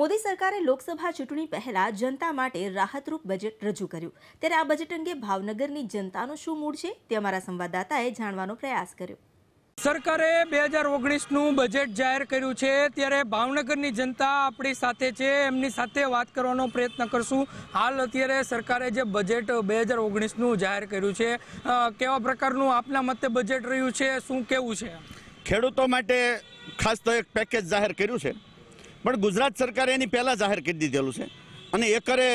મોદી સરકારે લોકસભા ચૂંટણી પહેલા જનતા માટે રાહતરૂપ બજેટ રજૂ કર્યું। ત્યારે આ બજેટ અંગે ભાવનગરની જનતાનો શું મૂડ છે તે અમારા સંવાદદાતાએ જાણવાનો પ્રયાસ કર્યો। સરકારે 2019નું બજેટ જાહેર કર્યું છે ત્યારે ભાવનગરની જનતા આપણી સાથે છે, એમની સાથે વાત કરવાનો પ્રયત્ન કરશું। હાલ અત્યારે સરકારે જે બજેટ 2019નું જાહેર કર્યું છે, કેવા પ્રકારનું આપના મતે બજેટ રહ્યું છે, શું કેવું છે? ખેડૂતો માટે ખાસ તો એક પેકેજ જાહેર કર્યું છે, પણ ગુજરાત સરકારે એની પહેલાં જાહેર કરી દીધેલું છે અને એકરે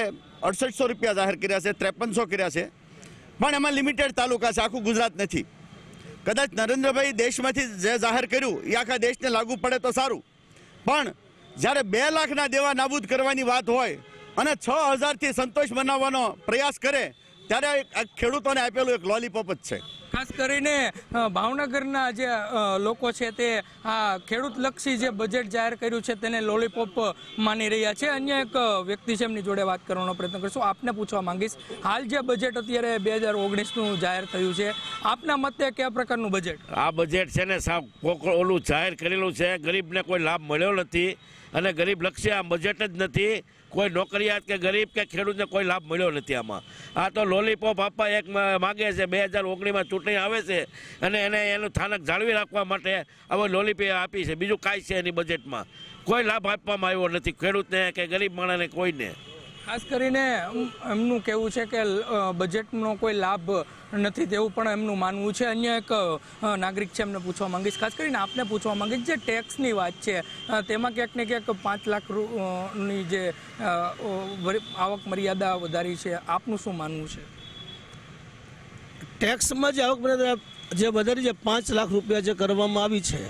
6800 રૂપિયા જાહેર કર્યા છે, 5300 કર્યા છે, પણ એમાં લિમિટેડ તાલુકા છે, આખું ગુજરાત નથી। કદાચ નરેન્દ્રભાઈ દેશમાંથી જે જાહેર કર્યું એ આખા દેશને લાગુ પડે તો સારું, પણ જ્યારે 2 લાખના દેવા નાબૂદ કરવાની વાત હોય અને 6000થી સંતોષ બનાવવાનો પ્રયાસ કરે ત્યારે ખેડૂતોને આપેલું એક લોલીપોપ જ છે। ખાસ કરીને ભાવનગરના જે લોકો છે તે આ ખેડૂતલક્ષી જે બજેટ જાહેર કર્યું છે તેને લોલીપોપ માની રહ્યા છે। અન્ય એક વ્યક્તિ છે, એમની જોડે વાત કરવાનો પ્રયત્ન કરીશું। આપને પૂછવા માંગીશ, હાલ જે બજેટ અત્યારે 2019નું જાહેર થયું છે, આપના મતે કયા પ્રકારનું બજેટ? આ બજેટ છે ને ઓલું જાહેર કરેલું છે, ગરીબને કોઈ લાભ મળ્યો નથી અને ગરીબ લક્ષી આ બજેટ જ નથી। કોઈ નોકરિયાત કે ગરીબ કે ખેડૂતને કોઈ લાભ મળ્યો નથી આમાં। આ તો લોલીપોપ આપવા એક માગે છે। 2019માં ચૂંટણી આવે છે અને એનું સ્થાનક જાળવી રાખવા માટે હવે લોલીપોપ આપી છે, બીજું કાંઈ છે એની બજેટમાં કોઈ લાભ આપવામાં આવ્યો નથી ખેડૂતને કે ગરીબ માણસને કોઈને। ખાસ કરીને એમનું કહેવું છે કે બજેટનો કોઈ લાભ નથી તેવું પણ એમનું માનવું છે। અન્ય એક નાગરિક છે, એમને પૂછવા માંગીશ, ખાસ કરીને આપને પૂછવા માંગીશ, જે ટેક્સની વાત છે તેમાં ક્યાંક ને ક્યાંક 5 લાખની જે આવક મર્યાદા વધારી છે, આપનું શું માનવું છે? ટેક્સમાં જે આવક મર્યાદા જે વધારી છે 5 લાખ રૂપિયા જે કરવામાં આવી છે,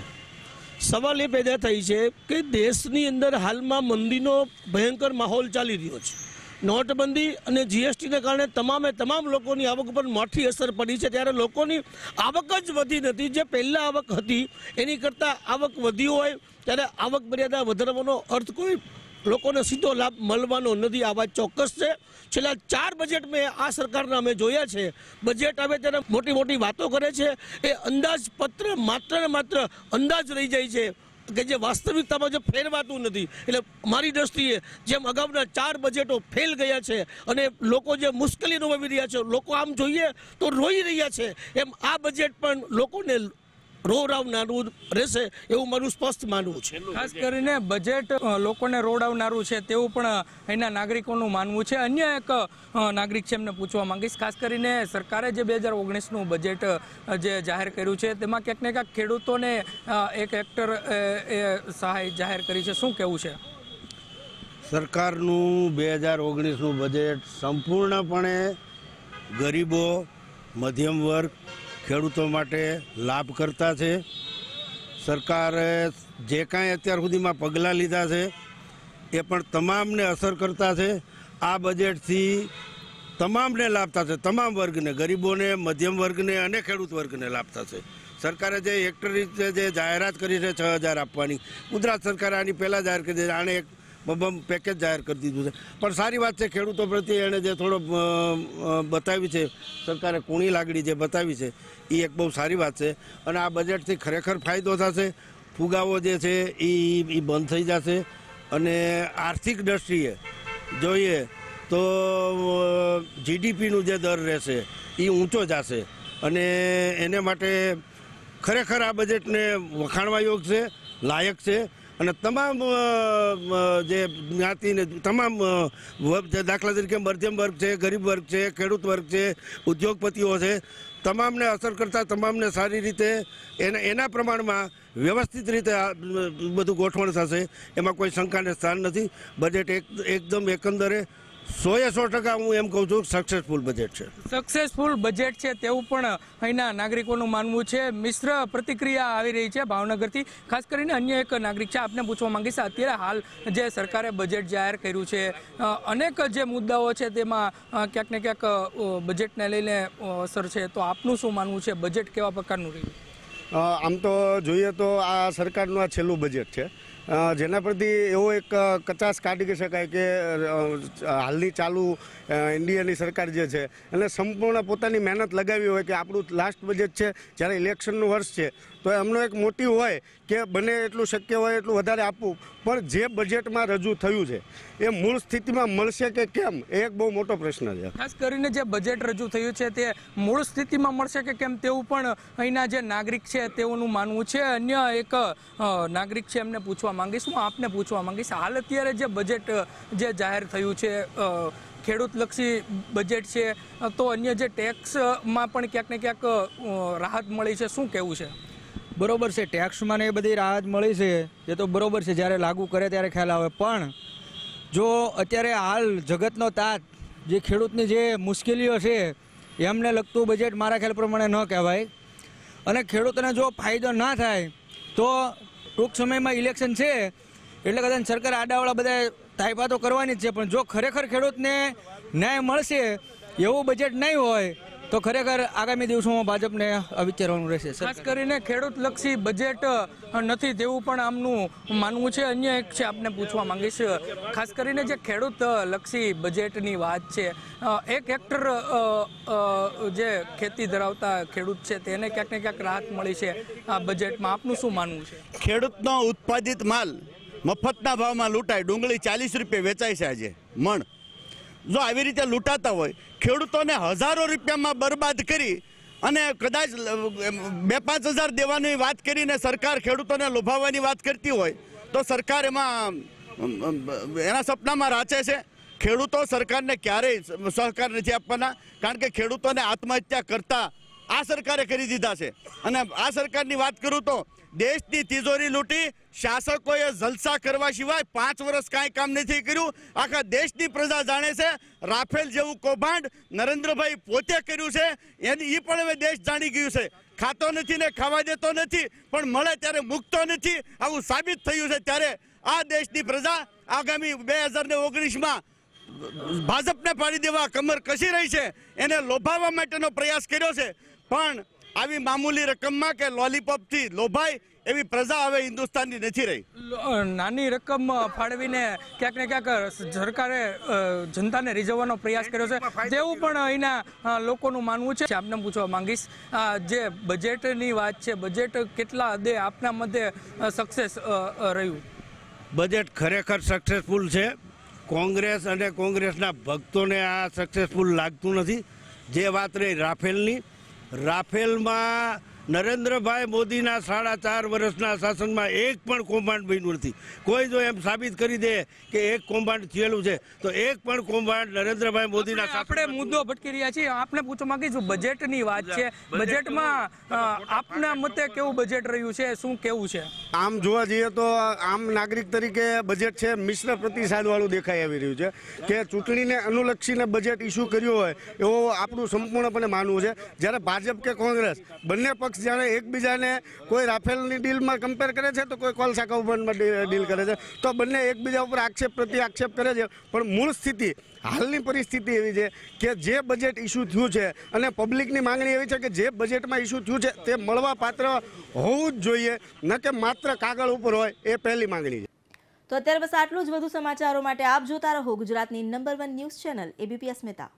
સવાલ એ પેદા થઈ છે કે દેશની અંદર હાલમાં મંદીનો ભયંકર માહોલ ચાલી રહ્યો છે। નોટબંધી અને જીએસટીને કારણે તમામ લોકોની આવક પર મોટી અસર પડી છે, ત્યારે લોકોની આવક જ વધી નથી। જે પહેલાં આવક હતી એની કરતાં આવક વધી હોય ત્યારે આવક મર્યાદા વધારવાનો અર્થ કોઈ લોકોને સીધો લાભ મળવાનો નથી, આ વાત ચોક્કસ છે। છેલ્લા 4 બજેટ મેં આ સરકારના અમે જોયા છે, બજેટ આવે ત્યારે મોટી વાતો કરે છે, એ અંદાજપત્ર માત્ર ને માત્ર અંદાજ રહી જાય છે કે જે વાસ્તવિકતામાં જે ફેરવાતું નથી। એટલે મારી દ્રષ્ટિએ જેમ અગાઉના 4 બજેટો ફેલ ગયા છે અને લોકો જે મુશ્કેલી અનુભવી રહ્યા છે, લોકો આમ જોઈએ તો રોઈ રહ્યા છે, એમ આ બજેટ પણ લોકોને રોવડાવનારું રહેશે એવું મારું સ્પષ્ટ માનવું છે। ખાસ કરીને બજેટ લોકોને રોવડાવનારું છે તેવું પણ અહીંના નાગરિકોનું માનવું છે। અન્ય એક નાગરિક છે, એમને પૂછવા માંગીશ, ખાસ કરીને સરકારે જે 2019નું બજેટ જે જાહેર કર્યું છે તેમાં ક્યાંક ને ક્યાંક ખેડૂતોને એક હેક્ટર એ સહાય જાહેર કરી છે, શું કહેવું છે? સરકારનું 2019નું બજેટ સંપૂર્ણપણે ગરીબો, મધ્યમ વર્ગ, ખેડૂતો માટે લાભ કરતા છે। સરકારે જે કાંઈ અત્યાર સુધીમાં પગલાં લીધા છે એ પણ તમામને અસર કરતા છે। આ બજેટથી તમામને લાભ થશે, તમામ વર્ગને, ગરીબોને, મધ્યમ વર્ગને અને ખેડૂત વર્ગને લાભ થશે। સરકારે જે હેક્ટર રીતે જે જાહેરાત કરી છે 6000 આપવાની, ગુજરાત સરકારે આની પહેલાં જાહેર કરી દીધી, આણે એક બબમ પેકેજ જાહેર કરી દીધું છે, પણ સારી વાત છે ખેડૂતો પ્રત્યે એણે જે થોડો બતાવી છે, સરકારે કૂણી લાગણી જે બતાવી છે એ એક બહુ સારી વાત છે અને આ બજેટથી ખરેખર ફાયદો થશે। ફુગાવો જે છે એ બંધ થઈ જશે અને આર્થિક દ્રષ્ટિએ જોઈએ તો જીડીપીનું જે દર રહેશે એ ઊંચો જશે અને એને માટે ખરેખર આ બજેટને વખાણવા યોગ છે, લાયક છે અને તમામ જે જ્ઞાતિને તમામ દાખલા તરીકે મધ્યમ વર્ગ છે, ગરીબ વર્ગ છે, ખેડૂત વર્ગ છે, ઉદ્યોગપતિઓ છે, તમામને અસર કરતા તમામને સારી રીતે એના પ્રમાણમાં વ્યવસ્થિત રીતે બધું ગોઠવણ થશે, એમાં કોઈ શંકાને સ્થાન નથી। બજેટ એકદમ એકંદરે 100% હું એમ કહું છું સક્સેસફુલ બજેટ છે। સક્સેસફુલ બજેટ છે તેવું પણ અહીંના નાગરિકોનું માનવું છે। મિશ્ર પ્રતિક્રિયા આવી રહી છે ભાવનગરથી। ખાસ કરીને અન્ય એક નાગરિક છે, આપને પૂછવા માંગીશ, અત્યારે હાલ જે સરકારે બજેટ જાહેર કર્યું છે, અનેક જે મુદ્દાઓ છે તેમાં ક્યાંક ને ક્યાંક બજેટને લઈને અસર છે, તો આપનું શું માનવું છે? બજેટ કેવા પ્રકારનું રહ્યું? આમ તો જોઈએ તો આ સરકારનું આ છેલ્લું બજેટ છે જેના પરથી એવો એક કચાશ કાઢી શકાય કે હાલની ચાલુ ઇન્ડિયાની સરકાર જે છે એને સંપૂર્ણ પોતાની મહેનત લગાવી હોય કે આપણું લાસ્ટ બજેટ છે, જ્યારે ઇલેક્શનનું વર્ષ છે, તો એમનો એક મોટિવ હોય કે બને એટલું શક્ય હોય એટલું વધારે આપવું, પણ જે બજેટમાં રજૂ થયું છે એ મૂળ સ્થિતિમાં મળશે કે કેમ એ એક બહુ મોટો પ્રશ્ન છે. ખાસ કરીને જે બજેટ રજૂ થયું છે તે મૂળ સ્થિતિમાં મળશે કે કેમ તેવું પણ અહીંના જે નાગરિક છે તેઓનું માનવું છે. અન્ય એક નાગરિક છે, એમને પૂછવા માંગીશ, હું આપને પૂછવા માંગીશ, હાલ અત્યારે જે બજેટ જે જાહેર થયું છે ખેડૂતલક્ષી બજેટ છે, તો અન્ય જે ટેક્સમાં પણ ક્યાંક ને ક્યાંક રાહત મળી છે, શું કહેવું છે? બરોબર છે, ટેક્સમાં ને એ બધી રાહત મળી છે એ તો બરોબર છે, જ્યારે લાગુ કરે ત્યારે ખ્યાલ આવે. પણ જો અત્યારે હાલ જગતનો તાત જે ખેડૂતની જે મુશ્કેલીઓ છે એમને લગતું બજેટ મારા ખ્યાલ પ્રમાણે ન કહેવાય. અને ખેડૂતોને જો ફાયદો ના થાય તો ટૂંક સમયમાં ઇલેક્શન છે એટલે કદાચ સરકાર આડાવાળા બધા તાઇપા તો કરવાની જ છે, પણ જો ખરેખર ખેડૂતને ન્યાય મળશે એવું બજેટ નહીં હોય તો ખરેખર આગામી દિવસોમાં ભાજપને વિચારવાનું રહેશે. ખાસ કરીને ખેડૂતલક્ષી બજેટ નથી તેવું પણ આમનું માનવું છે. અન્ય એક છે, આપને પૂછવા માંગીશ, ખાસ કરીને જે ખેડૂતલક્ષી બજેટની વાત છે, એક હેક્ટર જે ખેતી ધરાવતા ખેડૂત છે તેને ક્યાંક ને ક્યાંક રાહત મળી છે આ બજેટમાં, આપનું શું માનવું છે? ખેડૂતનો ઉત્પાદિત માલ મફતના ભાવમાં લૂંટાય, ડુંગળી 40 રૂપિયા વેચાય છે આજે મણ. જો આવી રીતે લૂંટાતા હોય, ખેડૂતોને હજારો રૂપિયામાં બરબાદ કરી અને કદાચ 2-5 હજાર દેવાની વાત કરીને સરકાર ખેડૂતોને લોભાવવાની વાત કરતી હોય તો સરકાર એમાં એના સપનામાં રાચે છે. ખેડૂતો સરકારને ક્યારેય સહકાર નથી આપવાના, કારણ કે ખેડૂતોને આત્મહત્યા કરતા આ સરકારે કરી દીધા છે. અને આ સરકારની વાત કરું તો દેશની તિજોરી લૂંટી શાસકોએ જલસા કરવા સિવાય 5 વર્ષ કાંઈ કામ નથી કર્યું. આખા દેશની પ્રજા જાણે છે રાફેલ જેવું કૌભાંડ નરેન્દ્રભાઈ પોતે કર્યું છે, એની એ પણ હવે દેશ જાણી ગયું છે. ખાતો નથી ને ખાવા દેતો નથી, પણ મળે ત્યારે મૂકતો નથી, આવું સાબિત થયું છે. ત્યારે આ દેશની પ્રજા આગામી 2019માં ભાજપને પાડી દેવા કમર કસી રહી છે, એને લોભાવવા માટેનો પ્રયાસ કર્યો છે. પણ આવી મામૂલી રકમમાં કે લોલીપોપથી લોભાય એવી પ્રજા હવે હિન્દુસ્તાનની નથી રહી. નાની રકમ ફાળવીને ક્યાંક ને ક્યાંક સરકારે જનતાને રીઝવવાનો પ્રયાસ કર્યો છે તેવું પણ અહીંના લોકોનું માનવું છે. આપને પૂછવા માંગીશ, જે બજેટની વાત છે, બજેટ કેટલા હદે આપના મતે સક્સેસ રહ્યું? બજેટ ખરેખર સક્સેસફુલ છે. કોંગ્રેસ અને કોંગ્રેસના ભક્તોને આ સક્સેસફુલ લાગતું નથી. જે વાત રહી રાફેલની, રાફેલમાં નરેન્દ્રભાઈ મોદીના 4.5 વર્ષના શાસનમાં એક પણ કૌભાંડ બન્યું નથી. કોઈ જો એમ સાબિત કરી દે કે એક કૌભાંડ થયેલું છે તો એક પણ કૌભાંડ નરેન્દ્રભાઈ મોદીના. આપણે મુદ્દો ભટકી રહ્યા છીએ, આપને પૂછવા માંગીશું, બજેટની વાત છે, બજેટમાં આપના મતે કેવું બજેટ રહ્યું છે, શું કેવું છે? આમ જોવા જઈએ તો આમ નાગરિક તરીકે બજેટ છે મિશ્ર પ્રતિસાદવાળું દેખાઈ આવી રહ્યું છે કે ચૂંટણીને અનુલક્ષીને બજેટ ઇસ્યુ કર્યું હોય એવું આપણું સંપૂર્ણપણે માનવું છે. જ્યારે ભાજપ કે કોંગ્રેસ બંને પક્ષ જ્યારે એકબીજાને કોઈ રાફેલની ડીલમાં કમ્પેર કરે છે તો કોઈ કોલસા કૌભાંડમાં ડીલ કરે છે, તો બંને એકબીજા ઉપર આક્ષેપ પ્રતિ આક્ષેપ કરે છે. પણ મૂળ સ્થિતિ હાલની પરિસ્થિતિ એવી છે કે જે બજેટ ઇસ્યુ થયું છે અને પબ્લિકની માંગણી એવી છે કે જે બજેટમાં ઇસ્યુ થયું છે તે મળવા પાત્ર હોવું જ જોઈએ, ન કે માત્ર કાગળ ઉપર હોય, એ પહેલી માંગણી છે. તો અત્યારે બસ આટલું જ. વધુ સમાચારો માટે આપ જોતા રહો ગુજરાતની નંબર 1 ન્યૂઝ ચેનલ ABP અસ્મિતા.